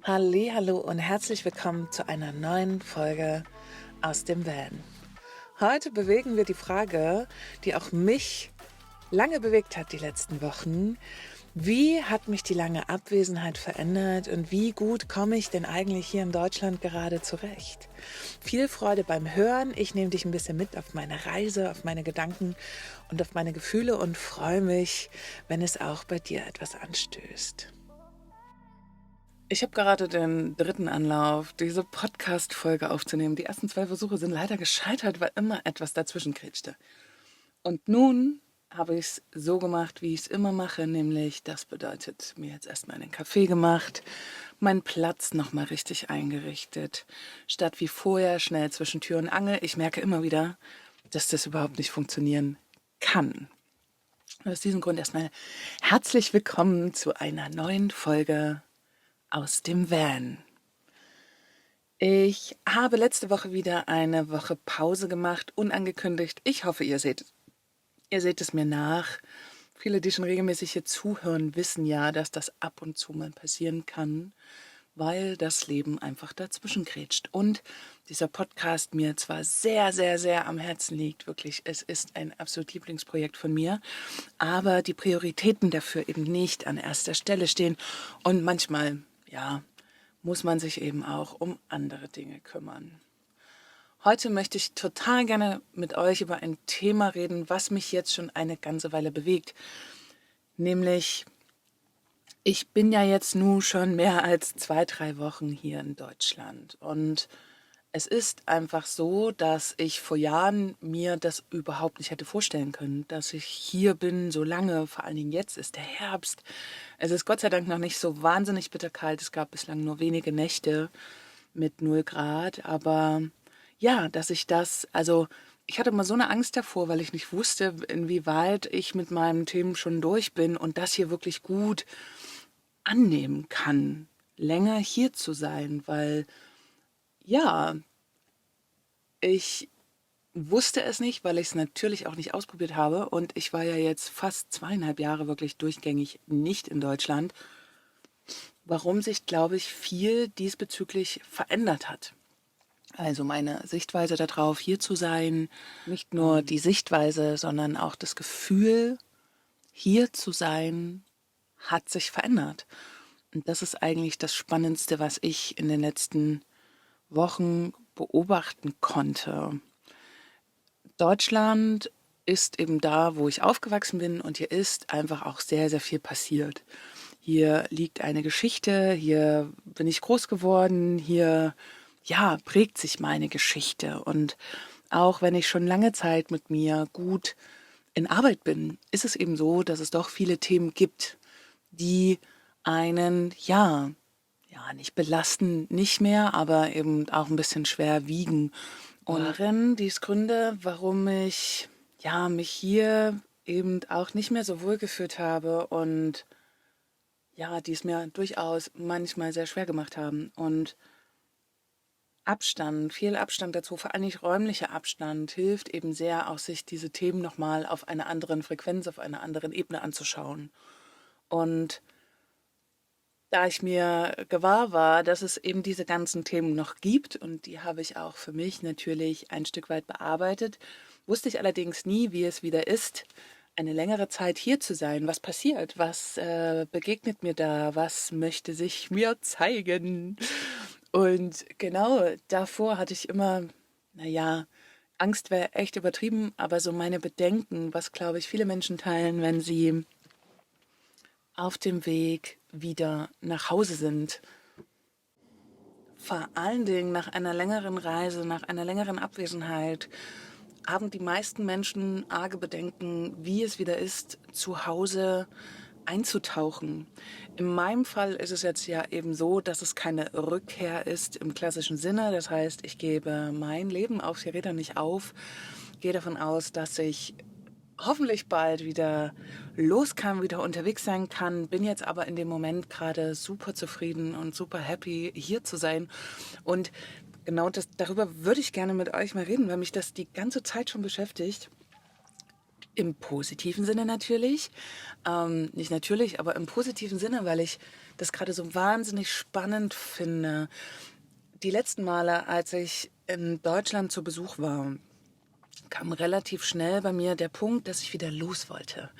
Hallo und herzlich willkommen zu einer neuen Folge aus dem Van. Heute bewegen wir die Frage, die auch mich lange bewegt hat die letzten Wochen. Wie hat mich die lange Abwesenheit verändert und wie gut komme ich denn eigentlich hier in Deutschland gerade zurecht? Viel Freude beim Hören. Ich nehme dich ein bisschen mit auf meine Reise, auf meine Gedanken und auf meine Gefühle und freue mich, wenn es auch bei dir etwas anstößt. Ich habe gerade den dritten Anlauf, diese Podcast-Folge aufzunehmen. Die ersten 2 Versuche sind leider gescheitert, weil immer etwas dazwischen kretschte. Und nun habe ich es so gemacht, wie ich es immer mache, nämlich das bedeutet, mir jetzt erstmal einen Kaffee gemacht, meinen Platz nochmal richtig eingerichtet, statt wie vorher schnell zwischen Tür und Angel. Ich merke immer wieder, dass das überhaupt nicht funktionieren kann. Aus diesem Grund erstmal herzlich willkommen zu einer neuen Folge aus dem Van. Ich habe letzte Woche wieder eine Woche Pause gemacht, unangekündigt. Ich hoffe, ihr seht es mir nach. Viele, die schon regelmäßig hier zuhören, wissen ja, dass das ab und zu mal passieren kann, weil das Leben einfach dazwischen grätscht. Und dieser Podcast mir zwar sehr, sehr, sehr am Herzen liegt, wirklich, es ist ein absolut Lieblingsprojekt von mir, aber die Prioritäten dafür eben nicht an erster Stelle stehen. Und manchmal, ja, muss man sich eben auch um andere Dinge kümmern. Heute möchte ich total gerne mit euch über ein Thema reden, was mich jetzt schon eine ganze Weile bewegt. Nämlich, ich bin ja jetzt nun schon mehr als 2, 3 Wochen hier in Deutschland. Und es ist einfach so, dass ich vor Jahren mir das überhaupt nicht hätte vorstellen können, dass ich hier bin so lange. Vor allen Dingen jetzt ist der Herbst. Es ist Gott sei Dank noch nicht so wahnsinnig bitterkalt. Es gab bislang nur wenige Nächte mit 0 Grad. Aber ja, ich hatte immer so eine Angst davor, weil ich nicht wusste, inwieweit ich mit meinen Themen schon durch bin und das hier wirklich gut annehmen kann, länger hier zu sein, weil ja, ich wusste es nicht, weil ich es natürlich auch nicht ausprobiert habe und ich war ja jetzt fast 2,5 Jahre wirklich durchgängig nicht in Deutschland, warum sich, glaube ich, viel diesbezüglich verändert hat. Also meine Sichtweise darauf, hier zu sein, nicht nur die Sichtweise, sondern auch das Gefühl, hier zu sein, hat sich verändert. Und das ist eigentlich das Spannendste, was ich in den letzten Wochen beobachten konnte. Deutschland ist eben da, wo ich aufgewachsen bin und hier ist einfach auch sehr, sehr viel passiert. Hier liegt eine Geschichte, hier bin ich groß geworden, hier ja, prägt sich meine Geschichte. Und auch wenn ich schon lange Zeit mit mir gut in Arbeit bin, ist es eben so, dass es doch viele Themen gibt, die einen, ja, nicht belasten, nicht mehr, aber eben auch ein bisschen schwer wiegen. Und darin dies Gründe, warum ich, ja, mich hier eben auch nicht mehr so wohl gefühlt habe und ja, die es mir durchaus manchmal sehr schwer gemacht haben. Und Abstand, viel Abstand dazu, vor allem nicht räumlicher Abstand, hilft eben sehr, auch sich diese Themen nochmal auf einer anderen Frequenz, auf einer anderen Ebene anzuschauen. Und da ich mir gewahr war, dass es eben diese ganzen Themen noch gibt und die habe ich auch für mich natürlich ein Stück weit bearbeitet, wusste ich allerdings nie, wie es wieder ist, eine längere Zeit hier zu sein. Was passiert? Was begegnet mir da? Was möchte sich mir zeigen? Und genau davor hatte ich immer, naja, Angst wäre echt übertrieben, aber so meine Bedenken, was glaube ich viele Menschen teilen, wenn sie auf dem Weg wieder nach Hause sind. Vor allen Dingen nach einer längeren Reise, nach einer längeren Abwesenheit, haben die meisten Menschen arge Bedenken, wie es wieder ist, zu Hause einzutauchen. In meinem Fall ist es jetzt ja eben so, dass es keine Rückkehr ist im klassischen Sinne. Das heißt, ich gebe mein Leben auf die Räder nicht auf, gehe davon aus, dass ich hoffentlich bald wieder los kann, wieder unterwegs sein kann. Bin jetzt aber in dem Moment gerade super zufrieden und super happy, hier zu sein. Und genau darüber würde ich gerne mit euch mal reden, weil mich das die ganze Zeit schon beschäftigt. Im positiven Sinne natürlich. Nicht natürlich, aber im positiven Sinne, weil ich das gerade so wahnsinnig spannend finde. Die letzten Male, als ich in Deutschland zu Besuch war, kam relativ schnell bei mir der Punkt, dass ich wieder los wollte,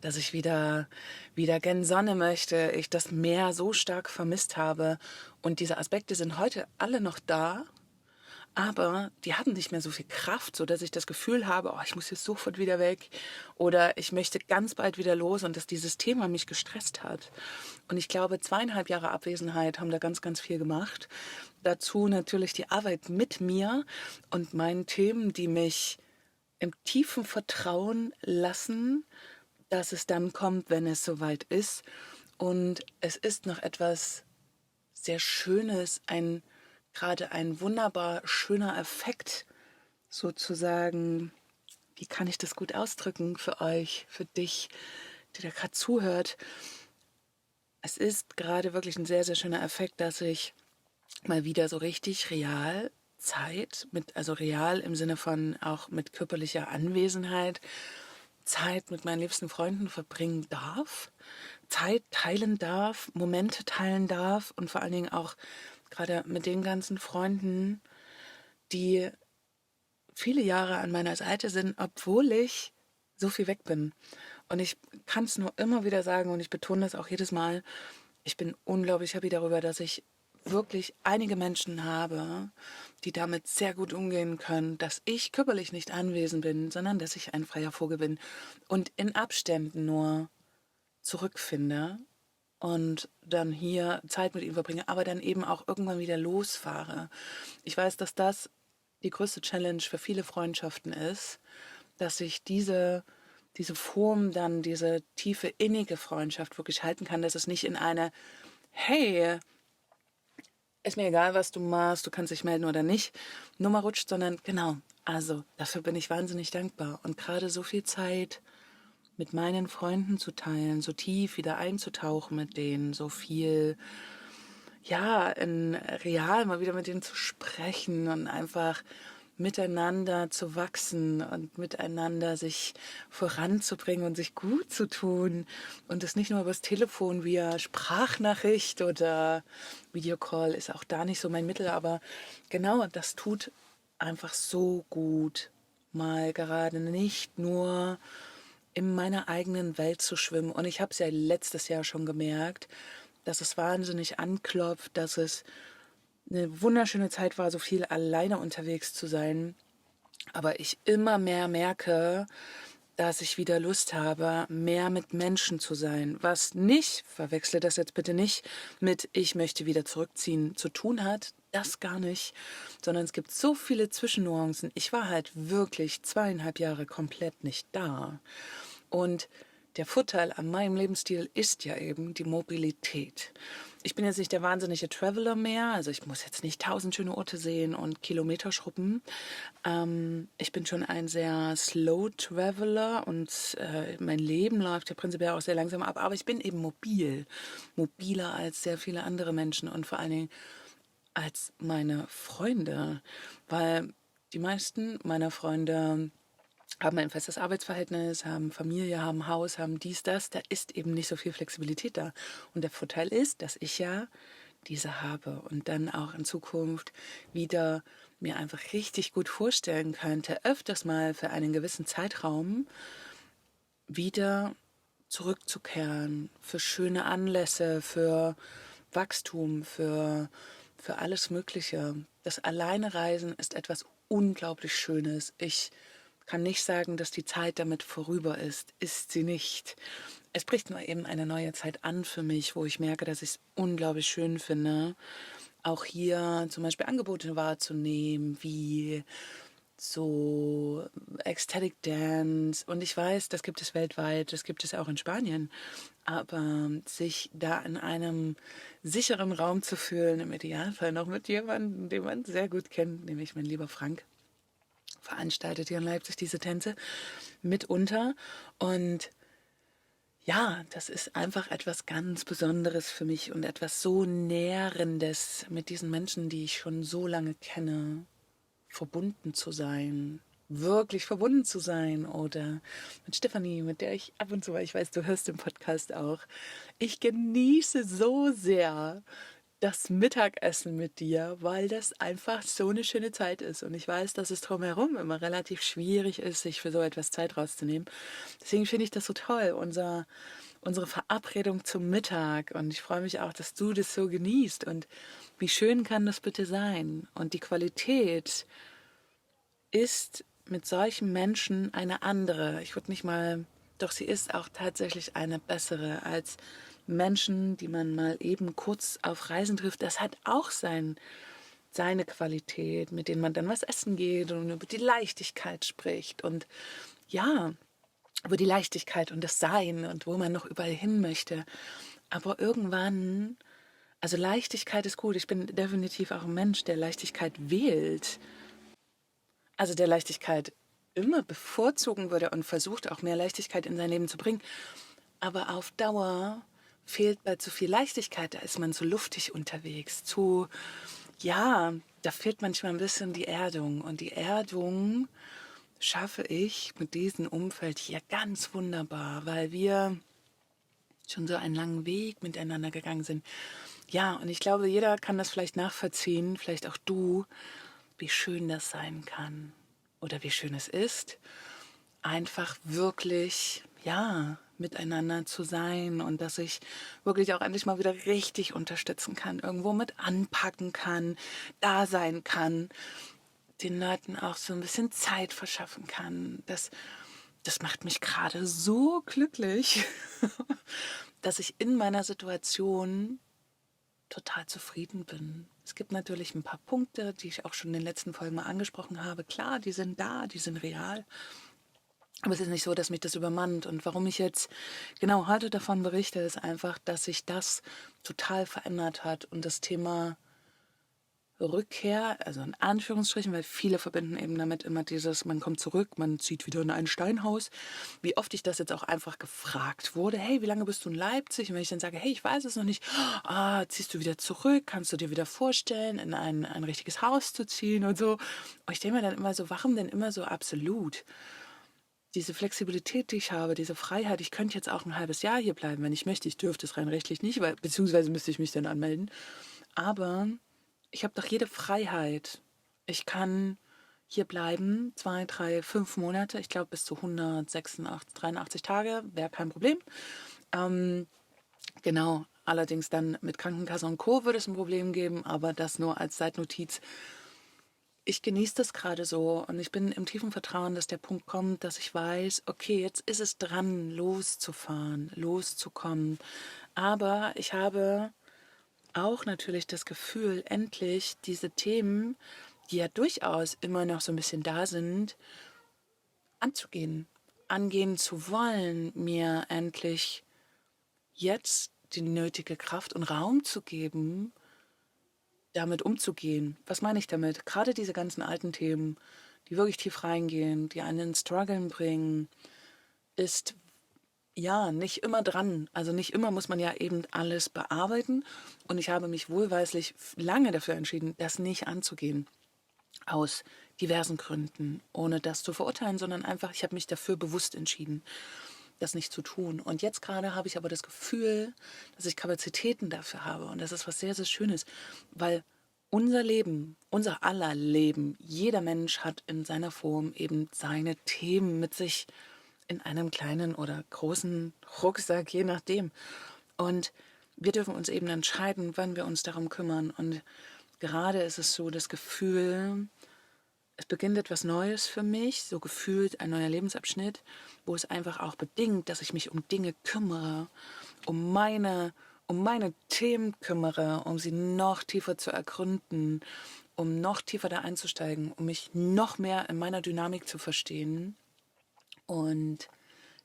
dass ich wieder gen Sonne möchte, ich das Meer so stark vermisst habe. Und diese Aspekte sind heute alle noch da, aber die haben nicht mehr so viel Kraft, so dass ich das Gefühl habe, oh, ich muss jetzt sofort wieder weg oder ich möchte ganz bald wieder los und dass dieses Thema mich gestresst hat. Und ich glaube, 2,5 Jahre Abwesenheit haben da ganz, ganz viel gemacht. Dazu natürlich die Arbeit mit mir und meinen Themen, die mich im tiefen Vertrauen lassen, dass es dann kommt, wenn es soweit ist. Und es ist noch etwas sehr Schönes, gerade ein wunderbar schöner Effekt sozusagen. Wie kann ich das gut ausdrücken für euch, für dich, der da gerade zuhört? Es ist gerade wirklich ein sehr, sehr schöner Effekt, dass ich mal wieder so richtig real Zeit also real im Sinne von auch mit körperlicher Anwesenheit, Zeit mit meinen liebsten Freunden verbringen darf, Zeit teilen darf, Momente teilen darf und vor allen Dingen auch gerade mit den ganzen Freunden, die viele Jahre an meiner Seite sind, obwohl ich so viel weg bin. Und ich kann es nur immer wieder sagen und ich betone das auch jedes Mal, ich bin unglaublich happy darüber, dass ich wirklich einige Menschen habe, die damit sehr gut umgehen können, dass ich körperlich nicht anwesend bin, sondern dass ich ein freier Vogel bin und in Abständen nur zurückfinde und dann hier Zeit mit ihm verbringe, aber dann eben auch irgendwann wieder losfahre. Ich weiß, dass das die größte Challenge für viele Freundschaften ist, dass ich diese Form dann, diese tiefe innige Freundschaft wirklich halten kann, dass es nicht in eine, hey, ist mir egal, was du machst, du kannst dich melden oder nicht, Nummer rutscht, sondern genau, also dafür bin ich wahnsinnig dankbar. Und gerade so viel Zeit mit meinen Freunden zu teilen, so tief wieder einzutauchen mit denen, so viel, ja, in real mal wieder mit denen zu sprechen und einfach miteinander zu wachsen und miteinander sich voranzubringen und sich gut zu tun und das nicht nur übers Telefon via Sprachnachricht oder Videocall ist auch da nicht so mein Mittel, aber genau, das tut einfach so gut, mal gerade nicht nur in meiner eigenen Welt zu schwimmen. Und ich habe es ja letztes Jahr schon gemerkt, dass es wahnsinnig anklopft, dass es eine wunderschöne Zeit war, so viel alleine unterwegs zu sein. Aber ich immer mehr merke, dass ich wieder Lust habe, mehr mit Menschen zu sein. Was nicht, verwechsle das jetzt bitte nicht, mit ich möchte wieder zurückziehen zu tun hat. Das gar nicht. Sondern es gibt so viele Zwischennuancen. Ich war halt wirklich 2,5 Jahre komplett nicht da. Und der Vorteil an meinem Lebensstil ist ja eben die Mobilität. Ich bin jetzt nicht der wahnsinnige Traveler mehr, also ich muss jetzt nicht 1.000 schöne Orte sehen und Kilometer schrubben. Ich bin schon ein sehr Slow Traveler und mein Leben läuft ja prinzipiell auch sehr langsam ab, aber ich bin eben mobiler als sehr viele andere Menschen und vor allen Dingen als meine Freunde, weil die meisten meiner Freunde haben ein festes Arbeitsverhältnis, haben Familie, haben Haus, haben dies, das. Da ist eben nicht so viel Flexibilität da. Und der Vorteil ist, dass ich ja diese habe und dann auch in Zukunft wieder mir einfach richtig gut vorstellen könnte, öfters mal für einen gewissen Zeitraum wieder zurückzukehren, für schöne Anlässe, für Wachstum, für alles Mögliche. Das Alleinereisen ist etwas unglaublich Schönes. Ich kann nicht sagen, dass die Zeit damit vorüber ist. Ist sie nicht. Es bricht nur eben eine neue Zeit an für mich, wo ich merke, dass ich es unglaublich schön finde, auch hier zum Beispiel Angebote wahrzunehmen, wie so Ecstatic Dance. Und ich weiß, das gibt es weltweit, das gibt es auch in Spanien. Aber sich da in einem sicheren Raum zu fühlen, im Idealfall noch mit jemandem, den man sehr gut kennt, nämlich mein lieber Frank, veranstaltet hier in Leipzig diese Tänze mitunter. Und ja, das ist einfach etwas ganz Besonderes für mich und etwas so Nährendes, mit diesen Menschen, die ich schon so lange kenne, verbunden zu sein, wirklich verbunden zu sein, oder mit Stefanie, mit der ich ab und zu, weil ich weiß, du hörst den Podcast auch. Ich genieße so sehr das Mittagessen mit dir, weil das einfach so eine schöne Zeit ist. Und ich weiß, dass es drumherum immer relativ schwierig ist, sich für so etwas Zeit rauszunehmen. Deswegen finde ich das so toll, unsere Verabredung zum Mittag. Und ich freue mich auch, dass du das so genießt. Und wie schön kann das bitte sein? Und die Qualität ist mit solchen Menschen eine andere. Ich würde nicht mal, doch sie ist auch tatsächlich eine bessere als Menschen, die man mal eben kurz auf Reisen trifft. Das hat auch seine Qualität, mit denen man dann was essen geht und über die Leichtigkeit spricht und ja, über die Leichtigkeit und das Sein und wo man noch überall hin möchte. Aber irgendwann, also Leichtigkeit ist gut. Ich bin definitiv auch ein Mensch, der Leichtigkeit wählt, also der Leichtigkeit immer bevorzugen würde und versucht auch mehr Leichtigkeit in sein Leben zu bringen. Aber auf Dauer fehlt bei zu viel Leichtigkeit, da ist man zu luftig unterwegs, ja, da fehlt manchmal ein bisschen die Erdung. Und die Erdung schaffe ich mit diesem Umfeld hier ganz wunderbar, weil wir schon so einen langen Weg miteinander gegangen sind. Ja, und ich glaube, jeder kann das vielleicht nachvollziehen, vielleicht auch du, wie schön das sein kann oder wie schön es ist, einfach wirklich, ja, miteinander zu sein und dass ich wirklich auch endlich mal wieder richtig unterstützen kann, irgendwo mit anpacken kann, da sein kann, den Leuten auch so ein bisschen Zeit verschaffen kann. Das macht mich gerade so glücklich, dass ich in meiner Situation total zufrieden bin. Es gibt natürlich ein paar Punkte, die ich auch schon in den letzten Folgen mal angesprochen habe. Klar, die sind da, die sind real. Aber es ist nicht so, dass mich das übermannt. Und warum ich jetzt genau heute davon berichte, ist einfach, dass sich das total verändert hat. Und das Thema Rückkehr, also in Anführungsstrichen, weil viele verbinden eben damit immer dieses, man kommt zurück, man zieht wieder in ein Steinhaus. Wie oft ich das jetzt auch einfach gefragt wurde, hey, wie lange bist du in Leipzig? Und wenn ich dann sage, hey, ich weiß es noch nicht, ziehst du wieder zurück? Kannst du dir wieder vorstellen, in ein richtiges Haus zu ziehen und so? Und ich denke mir dann immer so, warum denn immer so absolut? Diese Flexibilität, die ich habe, diese Freiheit, ich könnte jetzt auch ein halbes Jahr hier bleiben, wenn ich möchte. Ich dürfte es rein rechtlich nicht, beziehungsweise müsste ich mich dann anmelden. Aber ich habe doch jede Freiheit. Ich kann hier bleiben, 2, 3, 5 Monate. Ich glaube, bis zu 186, 83 Tage wäre kein Problem. Genau, allerdings dann mit Krankenkasse und Co. würde es ein Problem geben, aber das nur als Seitnotiz. Ich genieße das gerade so und ich bin im tiefen Vertrauen, dass der Punkt kommt, dass ich weiß, okay, jetzt ist es dran, loszufahren, loszukommen. Aber ich habe auch natürlich das Gefühl, endlich diese Themen, die ja durchaus immer noch so ein bisschen da sind, anzugehen, angehen zu wollen, mir endlich jetzt die nötige Kraft und Raum zu geben, damit umzugehen. Was meine ich damit? Gerade diese ganzen alten Themen, die wirklich tief reingehen, die einen ins Struggeln bringen, ist ja nicht immer dran. Also nicht immer muss man ja eben alles bearbeiten. Und ich habe mich wohlweislich lange dafür entschieden, das nicht anzugehen. Aus diversen Gründen, ohne das zu verurteilen, sondern einfach, ich habe mich dafür bewusst entschieden, das nicht zu tun. Und jetzt gerade habe ich aber das Gefühl, dass ich Kapazitäten dafür habe. Und das ist was sehr, sehr Schönes, weil unser Leben, unser aller Leben, jeder Mensch hat in seiner Form eben seine Themen mit sich in einem kleinen oder großen Rucksack, je nachdem. Und wir dürfen uns eben entscheiden, wann wir uns darum kümmern. Und gerade ist es so das Gefühl, es beginnt etwas Neues für mich, so gefühlt ein neuer Lebensabschnitt, wo es einfach auch bedingt, dass ich mich um Dinge kümmere, um meine Themen kümmere, um sie noch tiefer zu ergründen, um noch tiefer da einzusteigen, um mich noch mehr in meiner Dynamik zu verstehen. Und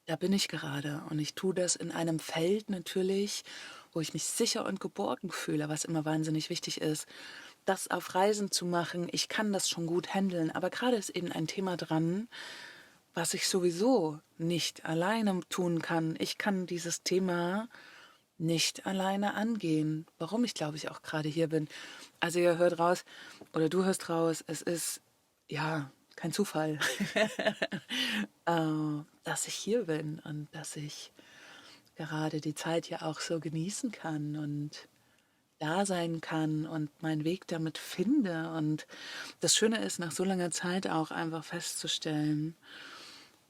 da bin ich gerade. Und ich tue das in einem Feld natürlich, wo ich mich sicher und geborgen fühle, was immer wahnsinnig wichtig ist. Das auf Reisen zu machen, ich kann das schon gut handeln. Aber gerade ist eben ein Thema dran, was ich sowieso nicht alleine tun kann. Ich kann dieses Thema nicht alleine angehen. Warum ich, glaube ich, auch gerade hier bin. Also ihr hört raus, oder du hörst raus, es ist, ja, kein Zufall, dass ich hier bin und dass ich gerade die Zeit ja auch so genießen kann und da sein kann und meinen Weg damit finde. Und das Schöne ist, nach so langer Zeit auch einfach festzustellen,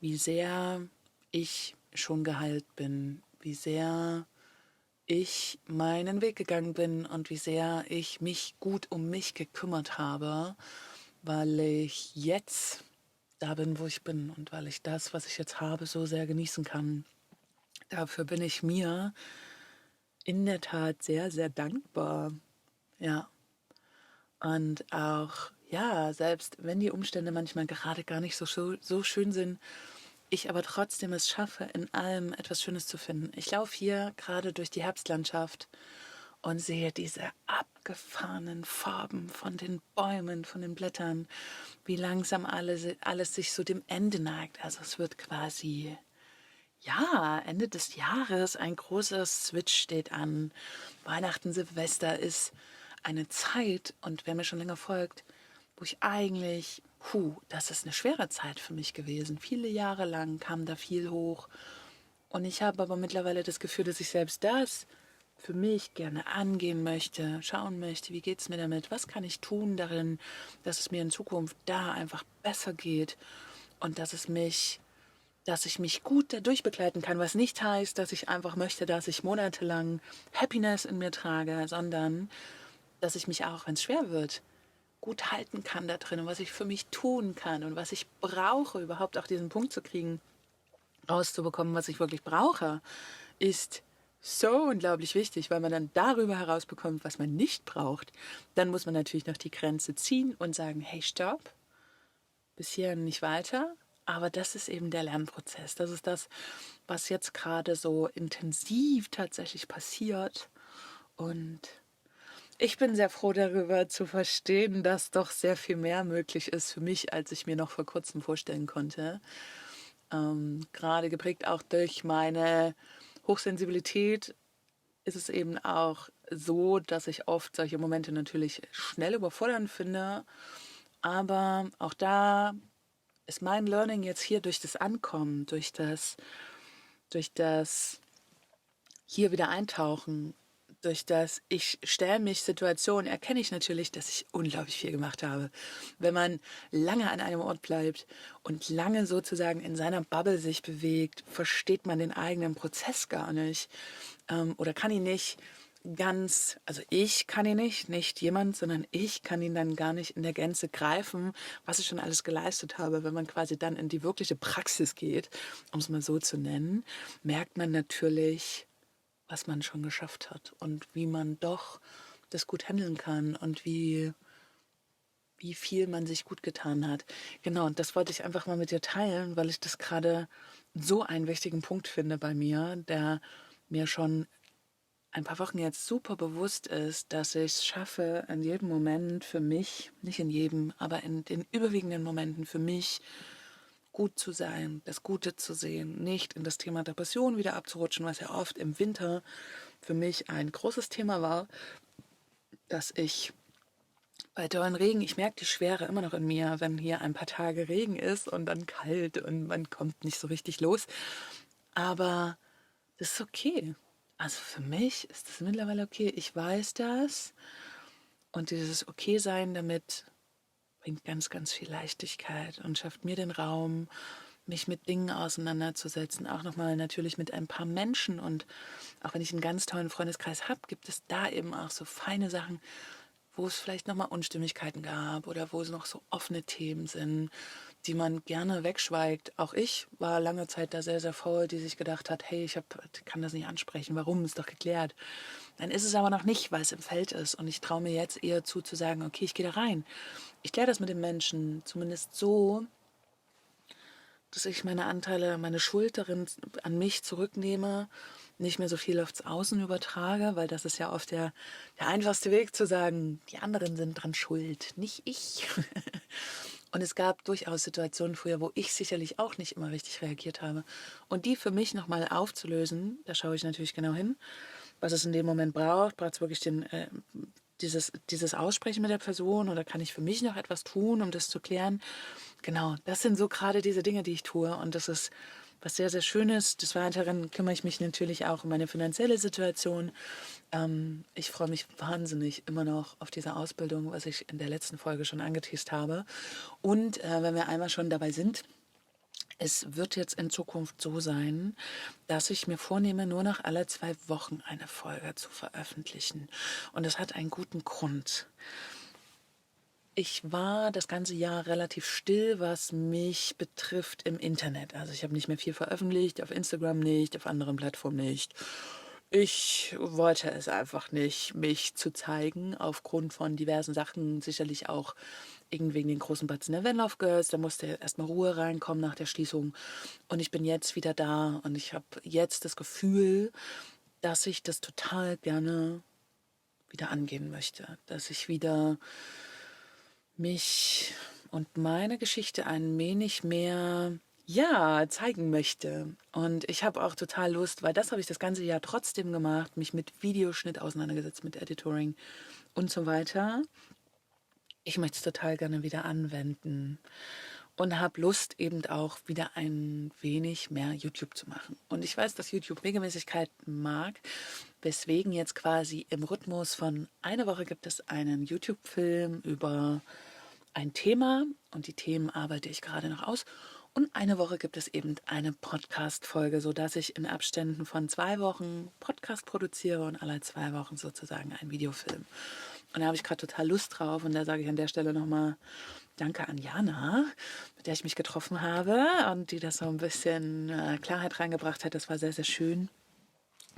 wie sehr ich schon geheilt bin, wie sehr ich meinen Weg gegangen bin und wie sehr ich mich gut um mich gekümmert habe, weil ich jetzt da bin, wo ich bin und weil ich das, was ich jetzt habe, so sehr genießen kann. Dafür bin ich mir in der Tat sehr, sehr dankbar. Ja. Und auch, ja, selbst wenn die Umstände manchmal gerade gar nicht so schön sind, ich aber trotzdem es schaffe, in allem etwas Schönes zu finden. Ich laufe hier gerade durch die Herbstlandschaft und sehe diese abgefahrenen Farben von den Bäumen, von den Blättern, wie langsam alles sich so dem Ende neigt. Also es wird quasi, ja, Ende des Jahres, ein großer Switch steht an. Weihnachten, Silvester ist eine Zeit, und wer mir schon länger folgt, wo ich eigentlich, das ist eine schwere Zeit für mich gewesen. Viele Jahre lang kam da viel hoch. Und ich habe aber mittlerweile das Gefühl, dass ich selbst das für mich gerne angehen möchte, schauen möchte, wie geht es mir damit, was kann ich tun darin, dass es mir in Zukunft da einfach besser geht und dass ich mich gut dadurch begleiten kann, was nicht heißt, dass ich einfach möchte, dass ich monatelang Happiness in mir trage, sondern dass ich mich auch, wenn es schwer wird, gut halten kann da drin und was ich für mich tun kann und was ich brauche, überhaupt auch diesen Punkt zu kriegen, rauszubekommen, was ich wirklich brauche, ist so unglaublich wichtig, weil man dann darüber herausbekommt, was man nicht braucht. Dann muss man natürlich noch die Grenze ziehen und sagen, hey, stopp, bis hierhin nicht weiter. Aber das ist eben der Lernprozess. Das ist das, was jetzt gerade so intensiv tatsächlich passiert. Und ich bin sehr froh darüber zu verstehen, dass doch sehr viel mehr möglich ist für mich, als ich mir noch vor kurzem vorstellen konnte. Gerade geprägt auch durch meine Hochsensibilität ist es eben auch so, dass ich oft solche Momente natürlich schnell überfordernd finde. Aber auch da ist mein Learning jetzt hier durch das Ankommen, durch das hier wieder eintauchen, durch das ich stelle mich Situationen, erkenne ich natürlich, dass ich unglaublich viel gemacht habe. Wenn man lange an einem Ort bleibt und lange sozusagen in seiner Bubble sich bewegt, versteht man den eigenen Prozess gar nicht oder kann ihn nicht ganz, also ich kann ihn nicht jemand, sondern ich kann ihn dann gar nicht in der Gänze greifen, was ich schon alles geleistet habe. Wenn man quasi dann in die wirkliche Praxis geht, um es mal so zu nennen, merkt man natürlich, was man schon geschafft hat und wie man doch das gut handeln kann und wie viel man sich gut getan hat. Genau, und das wollte ich einfach mal mit dir teilen, weil ich das gerade so einen wichtigen Punkt finde bei mir, der mir schon ein paar Wochen jetzt super bewusst ist, dass ich es schaffe, in jedem Moment für mich, nicht in jedem, aber in den überwiegenden Momenten für mich gut zu sein, das Gute zu sehen, nicht in das Thema Depression wieder abzurutschen, was ja oft im Winter für mich ein großes Thema war, dass ich bei dollen Regen, ich merke die Schwere immer noch in mir, wenn hier ein paar Tage Regen ist und dann kalt und man kommt nicht so richtig los. Aber das ist okay. Also für mich ist das mittlerweile okay. Ich weiß das und dieses Okay-Sein damit bringt ganz, ganz viel Leichtigkeit und schafft mir den Raum, mich mit Dingen auseinanderzusetzen. Auch nochmal natürlich mit ein paar Menschen. Und auch wenn ich einen ganz tollen Freundeskreis habe, gibt es da eben auch so feine Sachen, wo es vielleicht nochmal Unstimmigkeiten gab oder wo es noch so offene Themen sind, die man gerne wegschweigt. Auch ich war lange Zeit da sehr, sehr faul, die sich gedacht hat, hey, kann das nicht ansprechen, warum, ist doch geklärt. Dann ist es aber noch nicht, weil es im Feld ist. Und ich traue mir jetzt eher zu sagen, okay, ich gehe da rein. Ich kläre das mit den Menschen, zumindest so, dass ich meine Anteile, meine Schuld darin an mich zurücknehme, nicht mehr so viel aufs Außen übertrage, weil das ist ja oft der einfachste Weg zu sagen, die anderen sind dran schuld, nicht ich. Und es gab durchaus Situationen früher, wo ich sicherlich auch nicht immer richtig reagiert habe. Und die für mich nochmal aufzulösen, da schaue ich natürlich genau hin, was es in dem Moment braucht. Braucht es wirklich dieses Aussprechen mit der Person oder kann ich für mich noch etwas tun, um das zu klären? Genau, das sind so gerade diese Dinge, die ich tue und das ist was sehr, sehr Schönes. Des Weiteren kümmere ich mich natürlich auch um meine finanzielle Situation. Ich freue mich wahnsinnig immer noch auf diese Ausbildung, was ich in der letzten Folge schon angeteast habe. Und wenn wir einmal schon dabei sind, es wird jetzt in Zukunft so sein, dass ich mir vornehme, nur noch alle 2 Wochen eine Folge zu veröffentlichen. Und das hat einen guten Grund. Ich war das ganze Jahr relativ still, was mich betrifft im Internet. Also ich habe nicht mehr viel veröffentlicht, auf Instagram nicht, auf anderen Plattformen nicht. Ich wollte es einfach nicht, mich zu zeigen, aufgrund von diversen Sachen, sicherlich auch irgendwie wegen den großen Batzen der Van Love Girls. Da musste erstmal Ruhe reinkommen nach der Schließung. Und ich bin jetzt wieder da und ich habe jetzt das Gefühl, dass ich das total gerne wieder angehen möchte. Dass ich wieder mich und meine Geschichte ein wenig mehr, ja, zeigen möchte. Und ich habe auch total Lust, weil das habe ich das ganze Jahr trotzdem gemacht, mich mit Videoschnitt auseinandergesetzt, mit Editoring und so weiter. Ich möchte es total gerne wieder anwenden und habe Lust eben auch wieder ein wenig mehr YouTube zu machen. Und ich weiß, dass YouTube Regelmäßigkeit mag, weswegen jetzt quasi im Rhythmus von einer Woche gibt es einen YouTube-Film über ein Thema und die Themen arbeite ich gerade noch aus. Und eine Woche gibt es eben eine Podcast-Folge, sodass ich in Abständen von 2 Wochen Podcast produziere und alle 2 Wochen sozusagen einen Videofilm. Und da habe ich gerade total Lust drauf und da sage ich an der Stelle nochmal Danke an Jana, mit der ich mich getroffen habe und die das so ein bisschen Klarheit reingebracht hat. Das war sehr, sehr schön.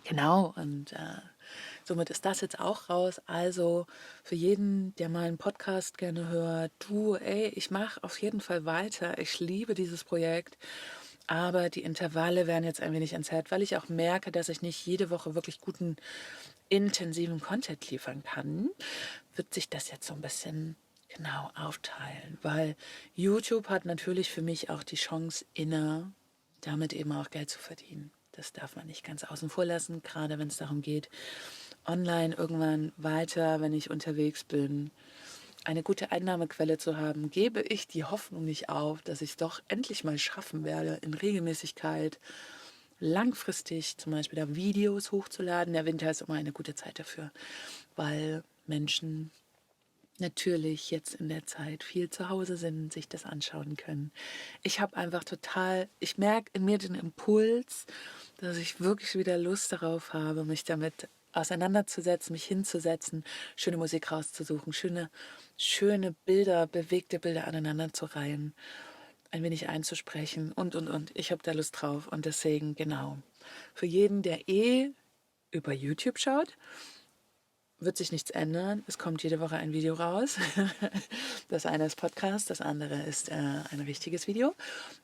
Genau, und somit ist das jetzt auch raus. Also für jeden, der meinen Podcast gerne hört, du, ey, ich mache auf jeden Fall weiter. Ich liebe dieses Projekt. Aber die Intervalle werden jetzt ein wenig entzerrt, weil ich auch merke, dass ich nicht jede Woche wirklich guten, intensiven Content liefern kann, wird sich das jetzt so ein bisschen genau aufteilen. Weil YouTube hat natürlich für mich auch die Chance inne, damit eben auch Geld zu verdienen. Das darf man nicht ganz außen vor lassen, gerade wenn es darum geht, online irgendwann weiter, wenn ich unterwegs bin, eine gute Einnahmequelle zu haben, gebe ich die Hoffnung nicht auf, dass ich es doch endlich mal schaffen werde, in Regelmäßigkeit langfristig zum Beispiel da Videos hochzuladen. Der Winter ist immer eine gute Zeit dafür, weil Menschen natürlich jetzt in der Zeit viel zu Hause sind, sich das anschauen können. Ich habe einfach total, ich merke in mir den Impuls, dass ich wirklich wieder Lust darauf habe, mich damit auseinanderzusetzen, mich hinzusetzen, schöne Musik rauszusuchen, schöne Bilder, bewegte Bilder aneinander zu reihen, ein wenig einzusprechen und. Ich habe da Lust drauf und deswegen, genau, für jeden, der über YouTube schaut, wird sich nichts ändern. Es kommt jede Woche ein Video raus. Das eine ist Podcast, das andere ist ein richtiges Video.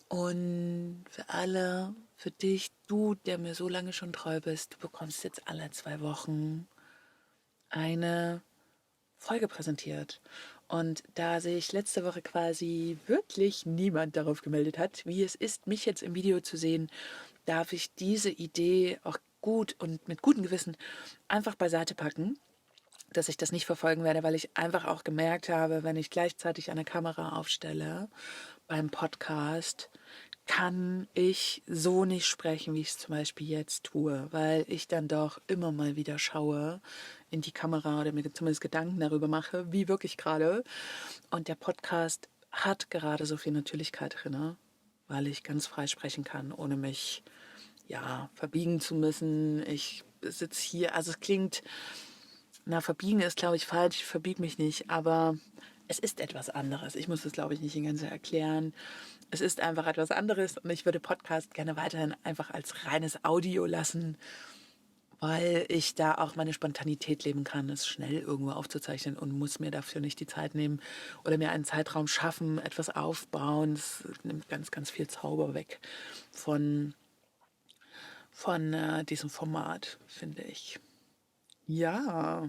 Und für alle, für dich, du, der mir so lange schon treu bist, du bekommst jetzt alle 2 Wochen eine Folge präsentiert. Und da sich letzte Woche quasi wirklich niemand darauf gemeldet hat, wie es ist, mich jetzt im Video zu sehen, darf ich diese Idee auch gut und mit gutem Gewissen einfach beiseite packen, dass ich das nicht verfolgen werde, weil ich einfach auch gemerkt habe, wenn ich gleichzeitig eine Kamera aufstelle beim Podcast, kann ich so nicht sprechen, wie ich es zum Beispiel jetzt tue, weil ich dann doch immer mal wieder schaue in die Kamera oder mir zumindest Gedanken darüber mache, wie wirklich gerade. Und der Podcast hat gerade so viel Natürlichkeit drin, weil ich ganz frei sprechen kann, ohne mich ja verbiegen zu müssen. Ich sitze hier, also es klingt verbiegen ist, glaube ich, falsch. Ich verbiege mich nicht, aber es ist etwas anderes. Ich muss das, glaube ich, nicht in Gänze erklären. Es ist einfach etwas anderes und ich würde Podcast gerne weiterhin einfach als reines Audio lassen, weil ich da auch meine Spontanität leben kann, es schnell irgendwo aufzuzeichnen und muss mir dafür nicht die Zeit nehmen oder mir einen Zeitraum schaffen, etwas aufbauen. Das nimmt ganz, ganz viel Zauber weg von diesem Format, finde ich. Ja,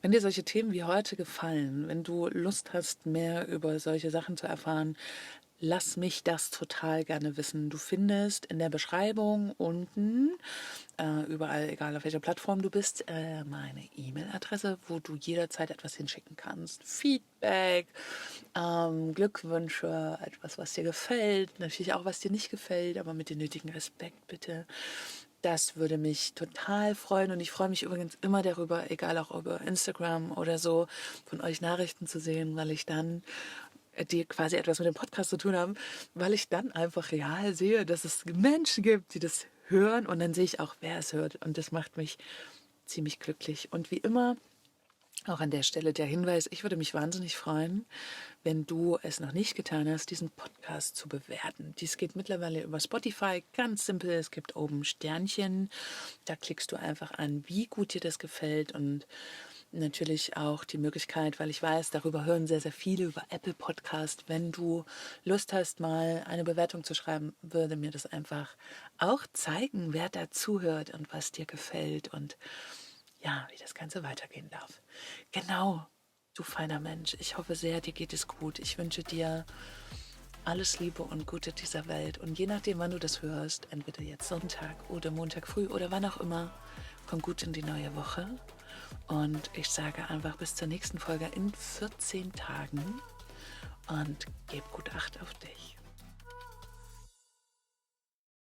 wenn dir solche Themen wie heute gefallen, wenn du Lust hast, mehr über solche Sachen zu erfahren, lass mich das total gerne wissen. Du findest in der Beschreibung unten, überall, egal auf welcher Plattform du bist, meine E-Mail-Adresse, wo du jederzeit etwas hinschicken kannst. Feedback, Glückwünsche, etwas, was dir gefällt, natürlich auch, was dir nicht gefällt, aber mit dem nötigen Respekt bitte. Das würde mich total freuen und ich freue mich übrigens immer darüber, egal auch über Instagram oder so, von euch Nachrichten zu sehen, weil ich dann die quasi etwas mit dem Podcast zu tun haben, weil ich dann einfach real sehe, dass es Menschen gibt, die das hören und dann sehe ich auch, wer es hört und das macht mich ziemlich glücklich. Und wie immer, auch an der Stelle der Hinweis, ich würde mich wahnsinnig freuen, wenn du es noch nicht getan hast, diesen Podcast zu bewerten. Dies geht mittlerweile über Spotify, ganz simpel. Es gibt oben Sternchen, da klickst du einfach an, wie gut dir das gefällt und natürlich auch die Möglichkeit, weil ich weiß, darüber hören sehr, sehr viele über Apple Podcast. Wenn du Lust hast, mal eine Bewertung zu schreiben, würde mir das einfach auch zeigen, wer da zuhört und was dir gefällt und ja, wie das Ganze weitergehen darf. Genau, du feiner Mensch. Ich hoffe sehr, dir geht es gut. Ich wünsche dir alles Liebe und Gute dieser Welt. Und je nachdem, wann du das hörst, entweder jetzt Sonntag oder Montag früh oder wann auch immer, komm gut in die neue Woche. Und ich sage einfach bis zur nächsten Folge in 14 Tagen und gib gut Acht auf dich.